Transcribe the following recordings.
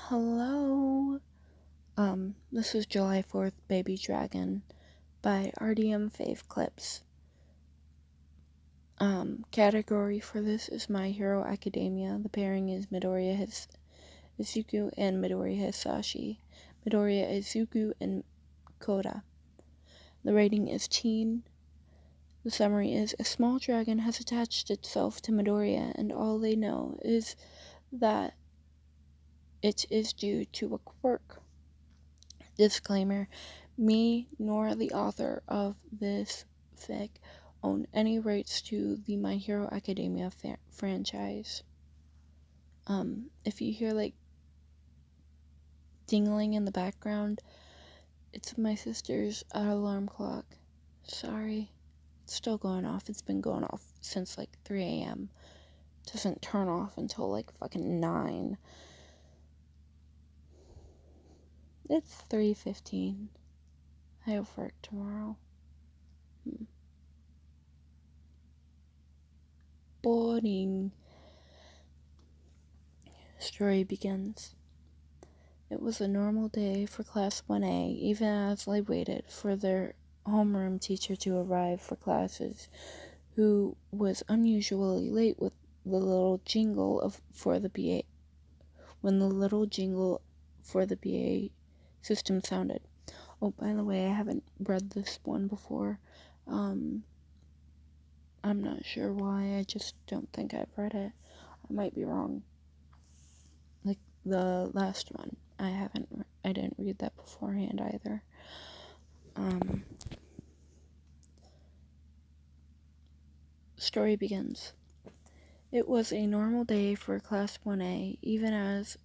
Hello. This is July 4th, Baby Dragon by Rdmfavclps. Category for this is My Hero Academia. The pairing is Midoriya Izuku and Midoriya Hisashi. Midoriya Izuku and Koda. The rating is teen. The summary is a small dragon has attached itself to Midoriya, and all they know is that it is due to a quirk. Disclaimer, me nor the author of this fic own any rights to the My Hero Academia franchise. If you hear like dingling in the background, it's my sister's alarm clock. Sorry, it's still going off. It's been going off since like 3 a.m. Doesn't turn off until like fucking 9. It's 3:15. I have work tomorrow. Boring. Story begins. It was a normal day for Class 1A, even as they waited for their homeroom teacher to arrive for classes, who was unusually late with the little jingle for the PA. When the little jingle for the PA system sounded. Oh, by the way, I haven't read this one before. I'm not sure why. I just don't think I've read it. I might be wrong. Like the last one, I didn't read that beforehand either. Story begins. It was a normal day for Class 1A, even as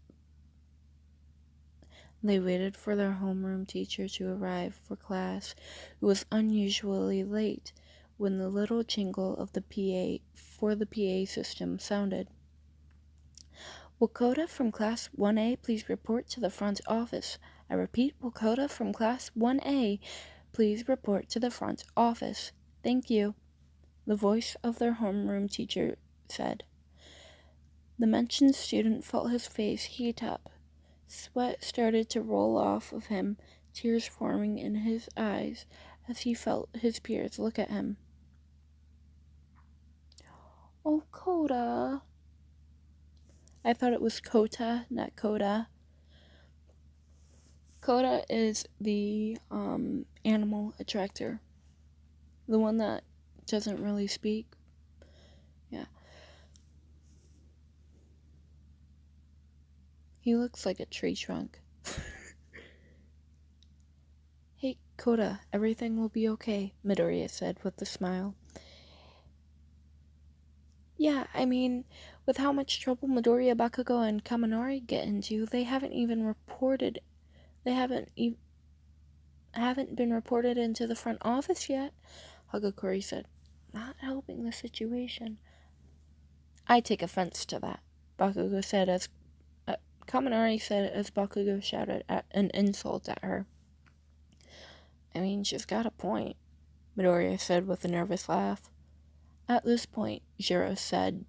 they waited for their homeroom teacher to arrive for class, who was unusually late when the little jingle of the PA system sounded. Will Koda from Class 1A please report to the front office? I repeat, will Koda from Class 1A please report to the front office? Thank you, the voice of their homeroom teacher said. The mentioned student felt his face heat up. Sweat started to roll off of him, tears forming in his eyes as he felt his peers look at him. Oh, Koda. I thought it was Kota, not Koda. Koda is the animal attractor. The one that doesn't really speak. Yeah. He looks like a tree trunk. Hey, Koda, everything will be okay, Midoriya said with a smile. Yeah, I mean, with how much trouble Midoriya, Bakugo, and Kaminari get into, they haven't been reported into the front office yet, Hagakure said, not helping the situation. I take offense to that, Bakugo said as Kaminari said as Bakugo shouted an insult at her. I mean, she's got a point, Midoriya said with a nervous laugh. At this point, Jiro said,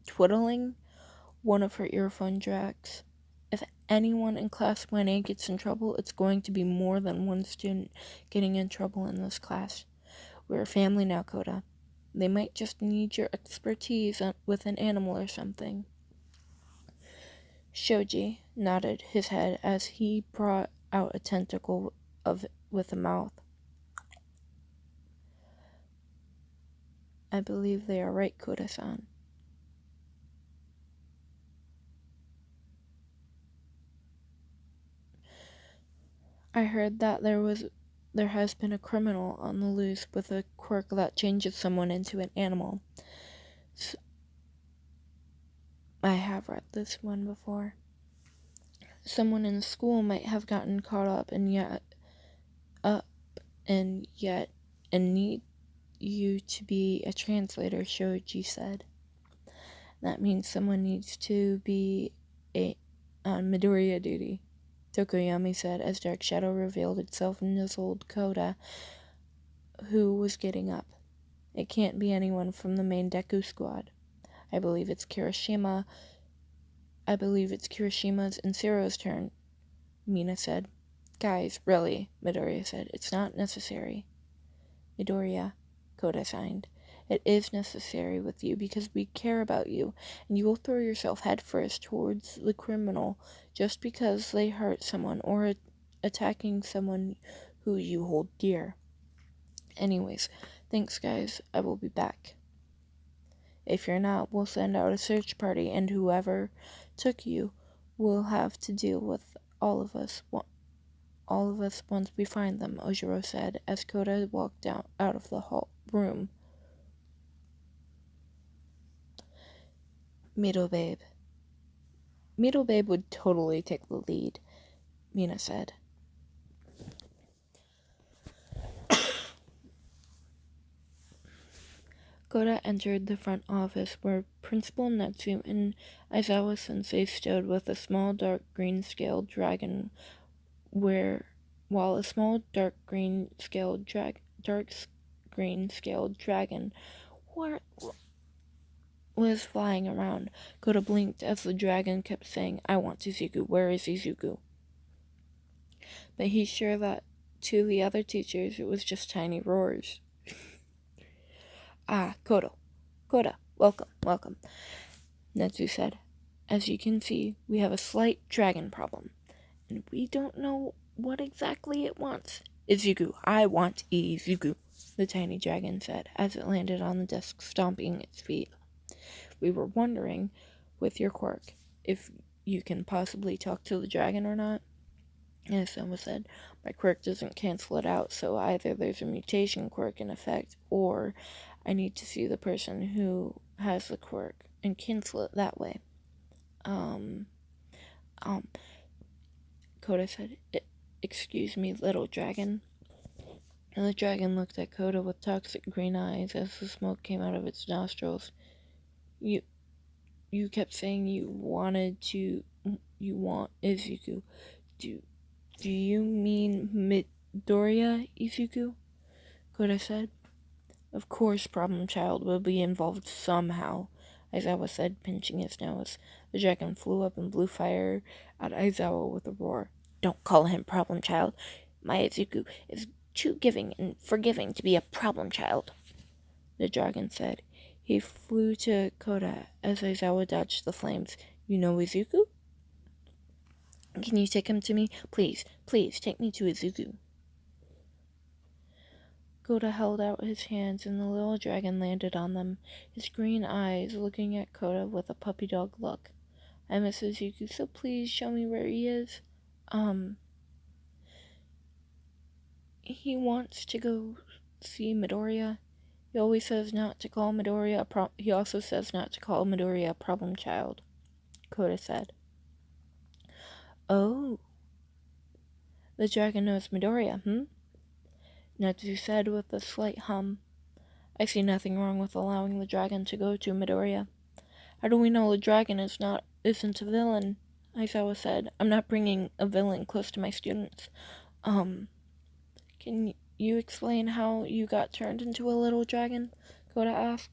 twiddling one of her earphone jacks. If anyone in Class 1A gets in trouble, it's going to be more than one student getting in trouble in this class. We're a family now, Koda. They might just need your expertise with an animal or something. Shoji nodded his head as he brought out a tentacle with a mouth. I believe they are right, Koda-san. I heard that there has been a criminal on the loose with a quirk that changes someone into an animal. So, I have read this one before. Someone in school might have gotten caught up and need you to be a translator, Shoji said. That means someone needs to be on Midoriya duty, Tokoyami said as Dark Shadow revealed itself and nuzzled Koda, who was getting up. It can't be anyone from the main Deku squad. I believe it's Kirishima I believe it's Kirishima's and Sero's turn, Mina said. Guys, really, Midoriya said. It's not necessary. Midoriya, Koda signed. It is necessary with you because we care about you, and you will throw yourself headfirst towards the criminal just because they hurt someone or attacking someone who you hold dear. Anyways, thanks guys, I will be back. If you're not, we'll send out a search party, and whoever took you will have to deal with all of us once we find them, Ojiro said as Koda walked out of the room. Middle Babe. Middle Babe would totally take the lead, Mina said. Koda entered the front office where Principal Netsu and Aizawa-sensei stood with a small dark green scaled dragon while a small dark green scaled dragon was flying around. Koda blinked as the dragon kept saying, "I want Izuku. Where is Izuku?" But he's sure that to the other teachers it was just tiny roars. Ah, Koda, welcome, Netsu said. As you can see, we have a slight dragon problem, and we don't know what exactly it wants. Izuku, I want Izuku, the tiny dragon said as it landed on the desk, stomping its feet. We were wondering, with your quirk, if you can possibly talk to the dragon or not. As someone said, my quirk doesn't cancel it out, so either there's a mutation quirk in effect, or I need to see the person who has the quirk and cancel it that way. Koda said, "Excuse me, little dragon." And the dragon looked at Koda with toxic green eyes as the smoke came out of its nostrils. You kept saying you want Izuku. Do you mean Midoriya Izuku? Koda said. Of course Problem Child will be involved somehow, Aizawa said, pinching his nose. The dragon flew up and blew fire at Aizawa with a roar. Don't call him Problem Child. My Izuku is too giving and forgiving to be a problem child, the dragon said. He flew to Koda as Aizawa dodged the flames. You know Izuku? Can you take him to me? Please, take me to Izuku. Koda held out his hands and the little dragon landed on them, his green eyes looking at Koda with a puppy dog look. I miss Izuku, so please show me where he is. He wants to go see Midoriya. He always says not to call Midoriya he also says not to call Midoriya a problem child, Koda said. Oh. The dragon knows Midoriya, Netsu said with a slight hum. I see nothing wrong with allowing the dragon to go to Midoriya. How do we know the dragon isn't a villain? Aizawa said. I'm not bringing a villain close to my students. Can you explain how you got turned into a little dragon? Koda asked.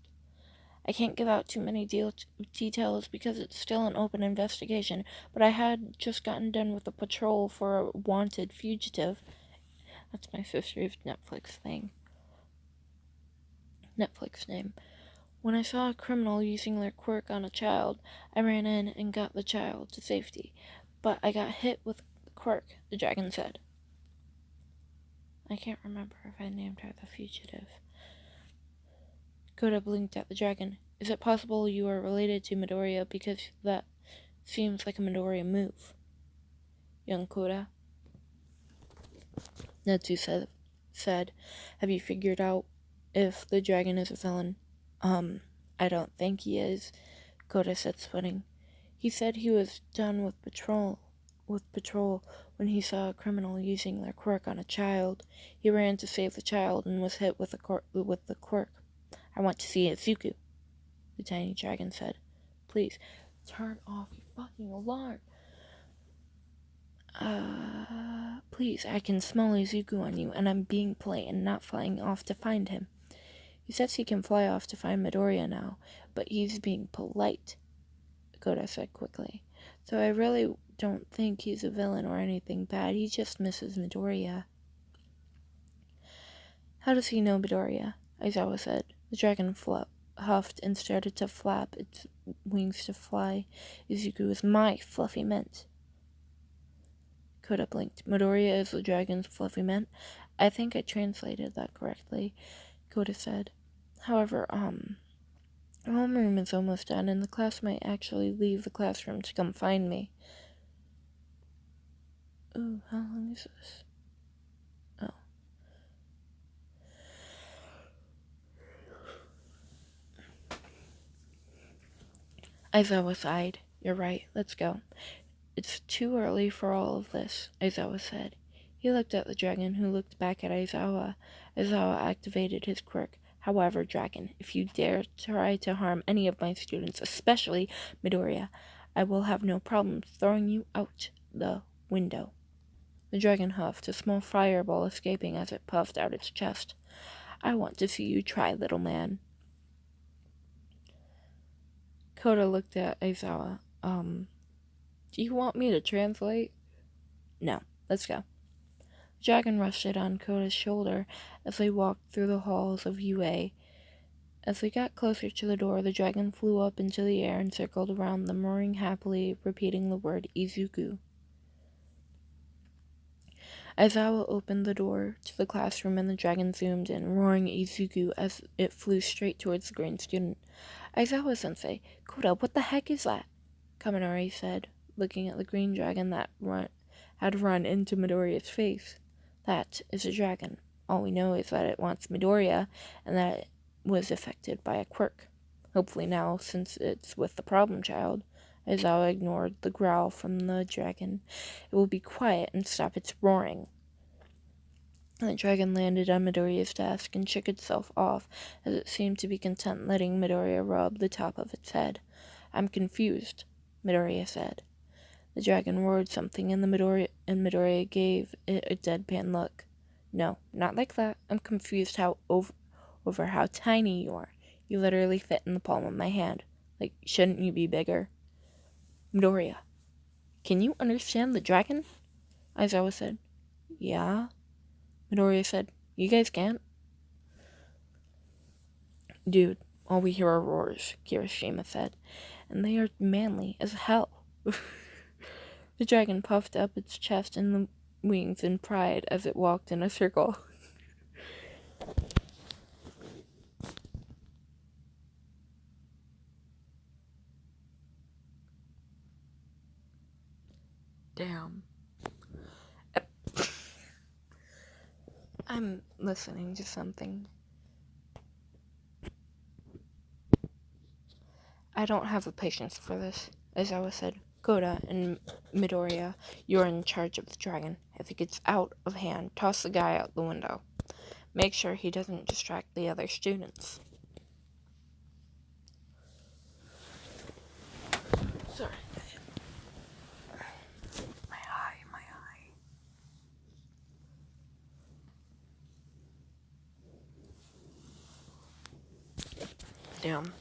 I can't give out too many details because it's still an open investigation, but I had just gotten done with a patrol for a wanted fugitive. That's my sister's Netflix name. When I saw a criminal using their quirk on a child, I ran in and got the child to safety. But I got hit with the quirk, the dragon said. I can't remember if I named her the fugitive. Koda blinked at the dragon. Is it possible you are related to Midoriya because that seems like a Midoriya move? Young Koda. Netsu said, have you figured out if the dragon is a villain? I don't think he is, Koda said, sweating. He said he was done with patrol when he saw a criminal using their quirk on a child. He ran to save the child and was hit with the quirk. I want to see Izuku, the tiny dragon said. Please, turn off your fucking alarm. Please, I can smell Izuku on you, and I'm being polite and not flying off to find him. He says he can fly off to find Midoriya now, but he's being polite, Koda said quickly. So I really don't think he's a villain or anything bad. He just misses Midoriya. How does he know Midoriya? Aizawa said. The dragon huffed and started to flap its wings to fly. Izuku is my fluffy mint. Koda blinked. Midoriya is the dragon's fluffy mint? I think I translated that correctly, Koda said. However, homeroom is almost done, and the class might actually leave the classroom to come find me. Ooh, how long is this? Oh. Aizawa sighed. You're right, let's go. It's too early for all of this, Aizawa said. He looked at the dragon, who looked back at Aizawa. Aizawa activated his quirk. However, dragon, if you dare try to harm any of my students, especially Midoriya, I will have no problem throwing you out the window. The dragon huffed, a small fireball escaping as it puffed out its chest. I want to see you try, little man. Koda looked at Aizawa. Do you want me to translate? No, let's go. The dragon rested on Koda's shoulder as they walked through the halls of UA. As they got closer to the door, the dragon flew up into the air and circled around them, roaring happily, repeating the word Izuku. Aizawa opened the door to the classroom and the dragon zoomed in, roaring Izuku as it flew straight towards the green student. Aizawa-sensei, Koda, what the heck is that? Kaminari said, looking at the green dragon that had run into Midoriya's face. That is a dragon. All we know is that it wants Midoriya, and that it was affected by a quirk. Hopefully now, since it's with the problem child, Aizawa ignored the growl from the dragon. It will be quiet and stop its roaring. The dragon landed on Midoriya's desk and shook itself off, as it seemed to be content letting Midoriya rub the top of its head. I'm confused, Midoriya said. The dragon roared something, and Midoriya gave it a deadpan look. No, not like that. I'm confused over how tiny you are. You literally fit in the palm of my hand. Like, shouldn't you be bigger? Midoriya, can you understand the dragon? Aizawa said. Yeah. Midoriya said, you guys can't? Dude, all we hear are roars, Kirishima said, and they are manly as hell. The dragon puffed up its chest and the wings in pride as it walked in a circle. Damn. I'm listening to something. I don't have the patience for this, Aizawa said. Koda and Midoriya, you're in charge of the dragon. If he gets out of hand, toss the guy out the window. Make sure he doesn't distract the other students. Sorry. My eye. Damn.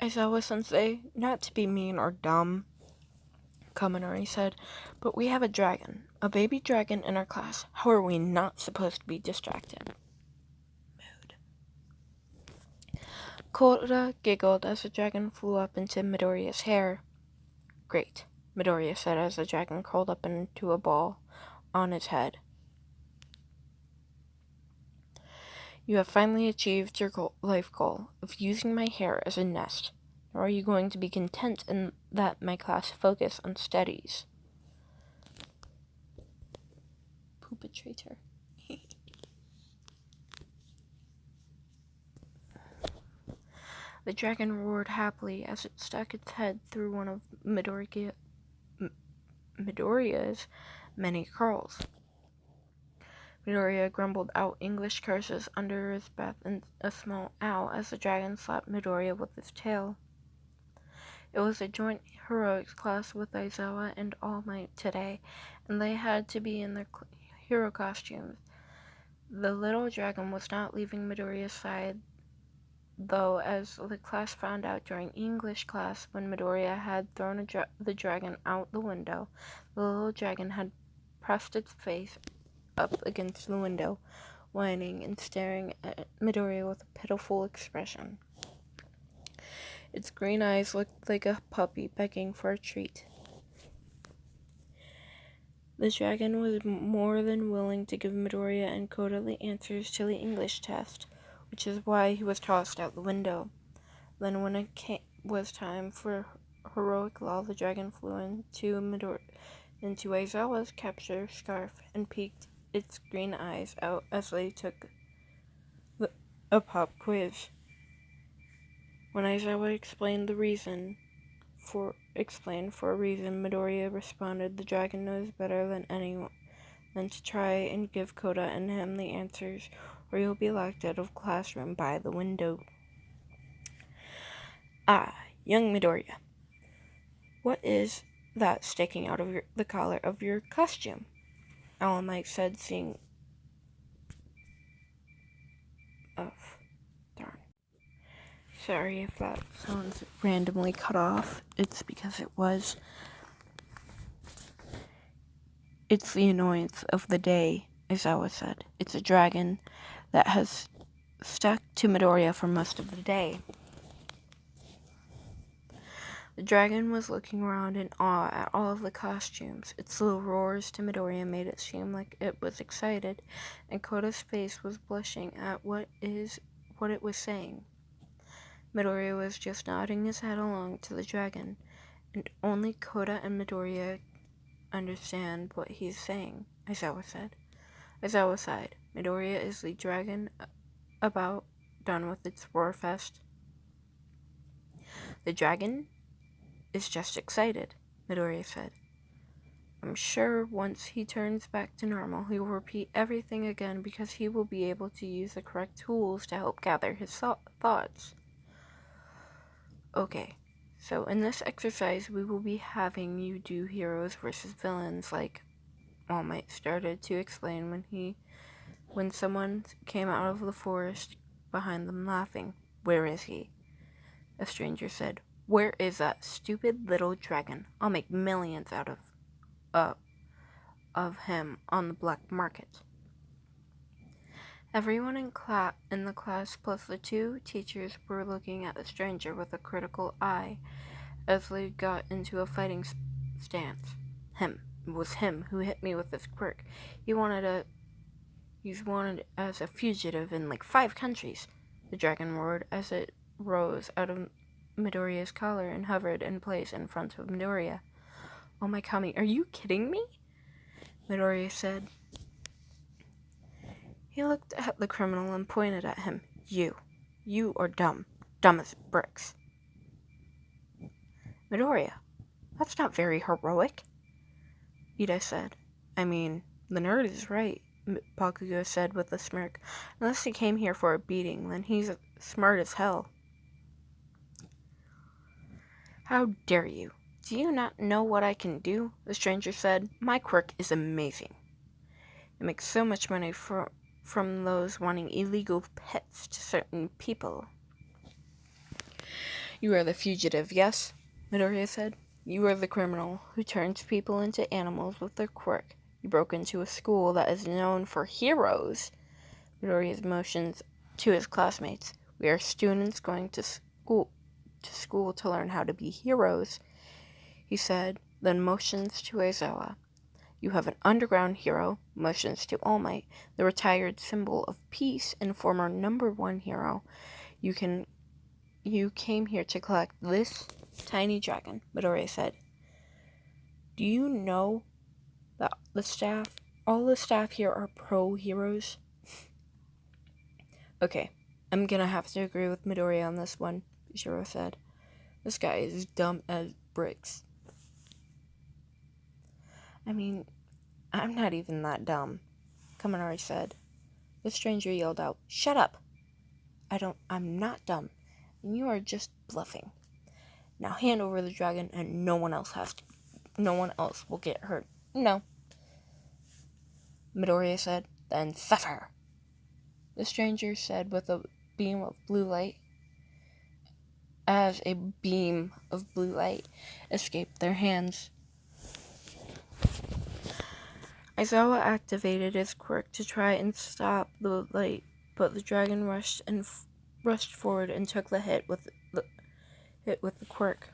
Aizawa-sensei, not to be mean or dumb, Kaminari said, but we have a dragon, a baby dragon in our class. How are we not supposed to be distracted? Mood. Koda giggled as the dragon flew up into Midoriya's hair. Great, Midoriya said as the dragon curled up into a ball on his head. You have finally achieved your life goal of using my hair as a nest. Or are you going to be content in that my class focus on studies? Poopatrator. The dragon roared happily as it stuck its head through one of Midoriya's many curls. Midoriya grumbled out English curses under his breath and a small ow as the dragon slapped Midoriya with his tail. It was a joint heroics class with Aizawa and All Might today, and they had to be in their hero costumes. The little dragon was not leaving Midoriya's side, though, as the class found out during English class when Midoriya had thrown the dragon out the window. The little dragon had pressed its face up against the window, whining and staring at Midoriya with a pitiful expression. Its green eyes looked like a puppy begging for a treat. The dragon was more than willing to give Midoriya and Koda the answers to the English test, which is why he was tossed out the window. Then when it was time for heroic law, the dragon flew into Aizawa's capture scarf and peeked its green eyes out as they took a pop quiz. When Aizawa explained for a reason, Midoriya responded, "The dragon knows better than anyone than to try and give Koda and him the answers, or you'll be locked out of classroom by the window." "Ah, young Midoriya, what is that sticking out of the collar of your costume?" All Might said, seeing... darn. Sorry if that sounds randomly cut off. It's because it was. It's the annoyance of the day, Aizawa said. It's a dragon that has stuck to Midoriya for most of the day. The dragon was looking around in awe at all of the costumes. Its little roars to Midoriya made it seem like it was excited, and Koda's face was blushing at what it was saying. Midoriya was just nodding his head along to the dragon, and only Koda and Midoriya understand what he's saying, Aizawa said. Aizawa sighed. Midoriya, is the dragon about done with its roar fest? The dragon is just excited, Midoriya said. I'm sure once he turns back to normal, he will repeat everything again because he will be able to use the correct tools to help gather his thoughts. Okay, so in this exercise, we will be having you do heroes versus villains, like All Might started to explain when someone came out of the forest behind them laughing. Where is he? A stranger said. Where is that stupid little dragon? I'll make millions out of him on the black market. Everyone in the class plus the two teachers were looking at the stranger with a critical eye as they got into a fighting stance. It was him who hit me with his quirk. He's wanted as a fugitive in like 5 countries, the dragon roared as it rose out of Midoriya's collar and hovered in place in front of Midoriya. Oh my Kami, are you kidding me? Midoriya said. He looked at the criminal and pointed at him. You are dumb. Dumb as bricks. Midoriya, that's not very heroic, Ida said. I mean, the nerd is right, Bakugo said with a smirk. Unless he came here for a beating, then he's smart as hell. How dare you? Do you not know what I can do? The stranger said. My quirk is amazing. It makes so much money from those wanting illegal pets to certain people. You are the fugitive, yes? Midoriya said. You are the criminal who turns people into animals with their quirk. You broke into a school that is known for heroes. Midoriya's motions to his classmates. We are students going to school to learn how to be heroes, he said, then motions to Aizawa. You have an underground hero, motions to All Might, the retired symbol of peace and former number 1 hero. You came here to collect this tiny dragon, Midoriya said. Do you know that all the staff here are pro heroes? Okay, I'm gonna have to agree with Midoriya on this one, Shiro said. This guy is dumb as bricks. I mean, I'm not even that dumb, Kaminari said. The stranger yelled out, Shut up! I'm not dumb, and you are just bluffing. Now hand over the dragon and no one else will get hurt. No. Midoriya said, Then suffer. the stranger said with a beam of blue light. As a beam of blue light escaped their hands. Aizawa activated his quirk to try and stop the light, but the dragon rushed forward and took the hit with the quirk.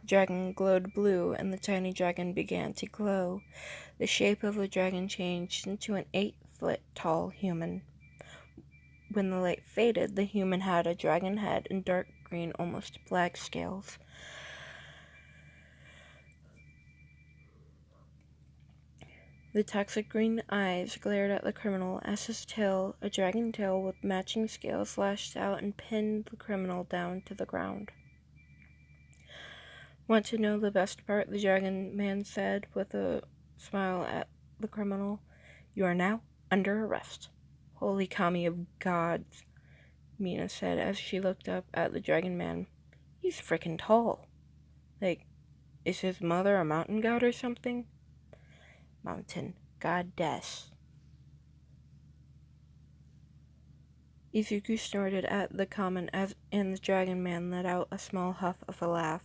The dragon glowed blue, and the tiny dragon began to glow. The shape of the dragon changed into an 8-foot-tall human. When the light faded, the human had a dragon head and dark green, almost black scales. The toxic green eyes glared at the criminal as his tail, a dragon tail with matching scales, lashed out and pinned the criminal down to the ground. Want to know the best part? The dragon man said with a smile at the criminal. You are now under arrest. Holy kami of gods, Mina said as she looked up at the dragon man. He's frickin' tall. Like, is his mother a mountain god or something? Mountain goddess. Izuku snorted at the comment and the dragon man let out a small huff of a laugh.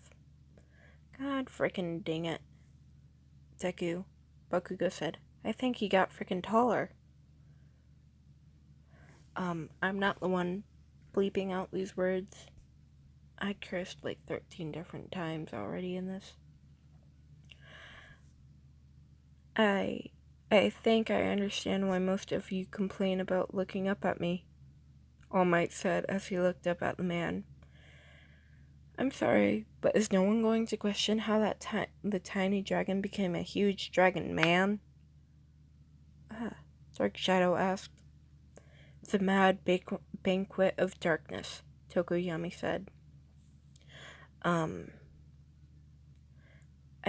God frickin' dang it. Deku, Bakugo said. I think he got frickin' taller. I'm not the one bleeping out these words. I cursed like 13 different times already in this. I think I understand why most of you complain about looking up at me, All Might said as he looked up at the man. I'm sorry, but is no one going to question how the tiny dragon became a huge dragon man? Dark Shadow asked. It's a mad banquet of darkness, Tokoyami said. I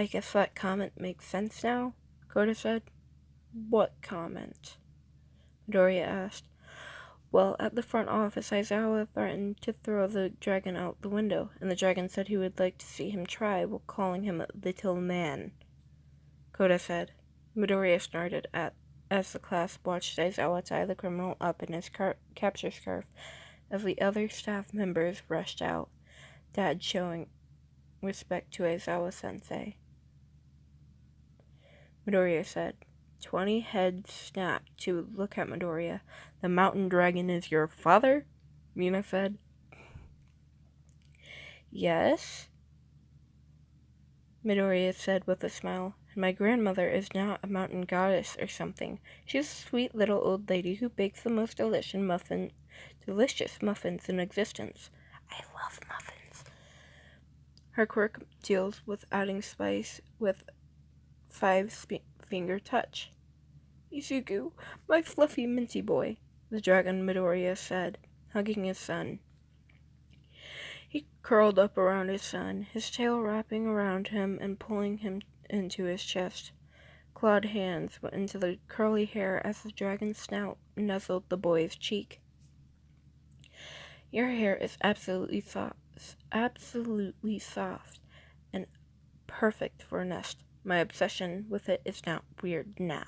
guess that comment makes sense now, Koda said. What comment? Midoriya asked. Well, at the front office, Aizawa threatened to throw the dragon out the window, and the dragon said he would like to see him try while calling him a little man, Koda said. Midoriya snorted as the class watched Aizawa tie the criminal up in his capture scarf as the other staff members rushed out, Dad showing respect to Aizawa-sensei. Midoriya said. 20 heads snapped to look at Midoriya. The mountain dragon is your father? Mina said. Yes, Midoriya said with a smile. And my grandmother is not a mountain goddess or something. She's a sweet little old lady who bakes the most delicious muffins in existence. I love muffins. Her quirk deals with adding spice with 5-finger touch. Izuku, my fluffy Minty boy, the dragon Midoriya said, hugging his son. He curled up around his son, his tail wrapping around him and pulling him into his chest. Clawed hands went into the curly hair as the dragon's snout nuzzled the boy's cheek. Your hair is absolutely soft and perfect for a nest. My obsession with it is not weird now.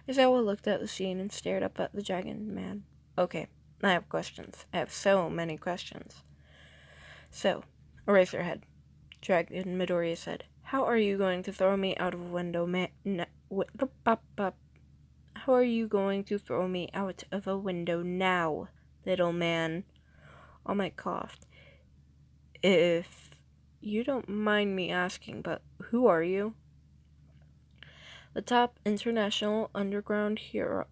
Aizawa looked at the scene and stared up at the dragon man. Okay, I have questions. I have so many questions. So, Eraserhead, Dragon Midoriya said. How are you going to throw me out of a window, How are you going to throw me out of a window now, little man? All Might coughed. If you don't mind me asking, but who are you? The top international underground hero,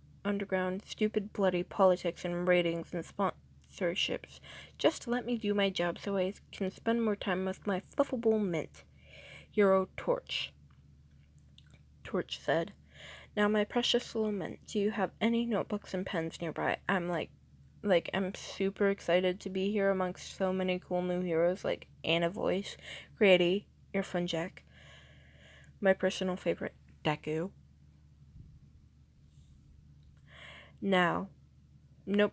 stupid bloody politics and ratings and sponsorships. Just let me do my job so I can spend more time with my fluffable mint. Euro Torch. Torch said. Now, my precious little mint, do you have any notebooks and pens nearby? I'm I'm super excited to be here amongst so many cool new heroes like Anna Voice, Grady, Earphone Jack, my personal favorite, Deku. Now, nope,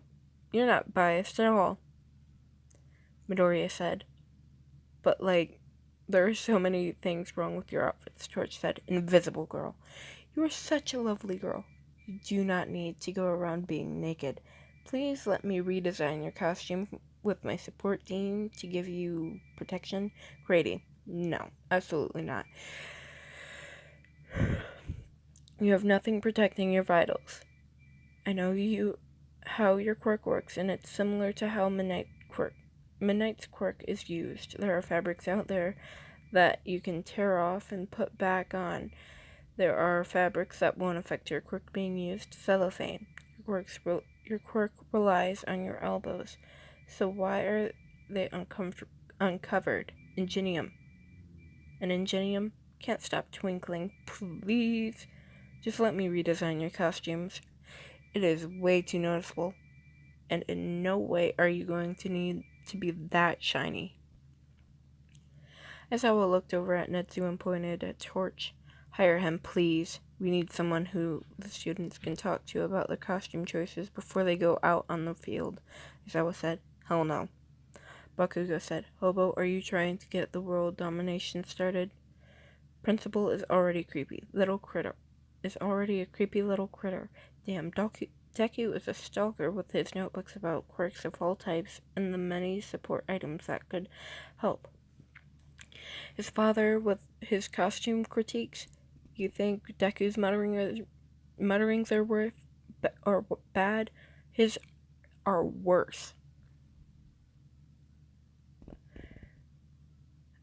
you're not biased at all, Midoriya said. But, there are so many things wrong with your outfits, Torch said. Invisible girl. You are such a lovely girl. You do not need to go around being naked. Please let me redesign your costume with my support team to give you protection. Grady, no, absolutely not. You have nothing protecting your vitals. I know how your quirk works, and it's similar to how Midnight's quirk is used. There are fabrics out there that you can tear off and put back on. There are fabrics that won't affect your quirk being used. Cellophane. Your quirk relies on your elbows. So why are they uncovered? Ingenium. An ingenium can't stop twinkling. Please, just let me redesign your costumes. It is way too noticeable, and in no way are you going to need to be that shiny. Aizawa looked over at Netsu and pointed at Torch. Hire him, please. We need someone who the students can talk to about their costume choices before they go out on the field. Aizawa said, hell no. Bakugo said, Hobo, are you trying to get the world domination started? Principal is already a creepy little critter. Damn, Deku is a stalker with his notebooks about quirks of all types and the many support items that could help. His father with his costume critiques. You think Deku's mutterings are bad? His are worse.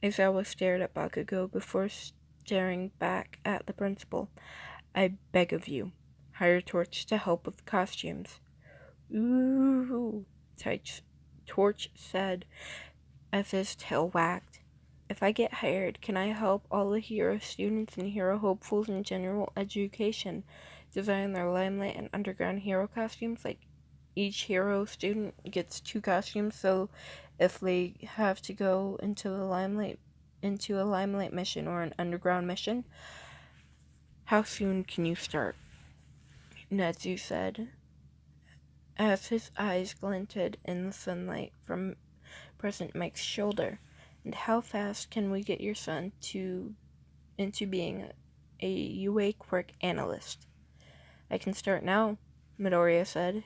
Aizawa stared at Bakugo before staring back at the principal. I beg of you, hire Torch to help with costumes. Ooh, Torch said as his tail wagged. If I get hired, can I help all the hero students and hero hopefuls in general education design their Limelight and Underground hero costumes? Like, each hero student gets 2 costumes, so if they have to go into a Limelight mission or an Underground mission, how soon can you start? Netsu said, as his eyes glinted in the sunlight from President Mike's shoulder. And how fast can we get your son into being a UA quirk analyst? I can start now, Midoriya said,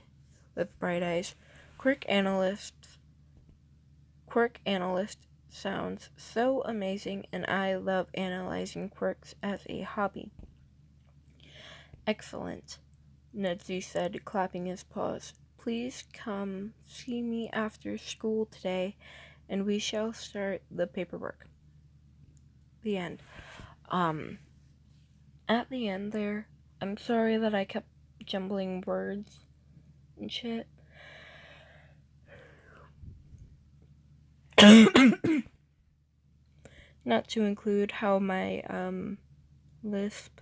with bright eyes. Quirk analyst sounds so amazing, and I love analyzing quirks as a hobby. Excellent, Netsu said, clapping his paws. Please come see me after school today, and we shall start the paperwork. The end. At the end there, I'm sorry that I kept jumbling words and shit. Not to include how my, lisp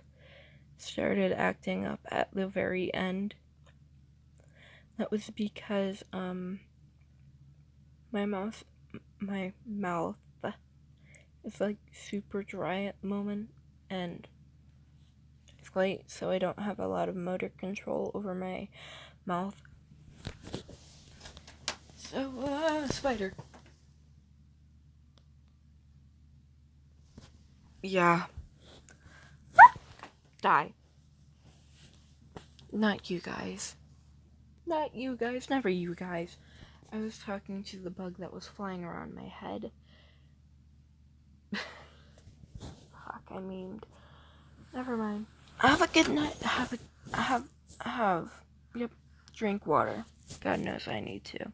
started acting up at the very end. That was because, my mouth is like super dry at the moment, and it's late, so I don't have a lot of motor control over my mouth. So, spider. Yeah. Die. Not you guys. Never you guys. I was talking to the bug that was flying around my head. Fuck, I memed. Never mind. Have a good night. Yep. Drink water. God knows I need to.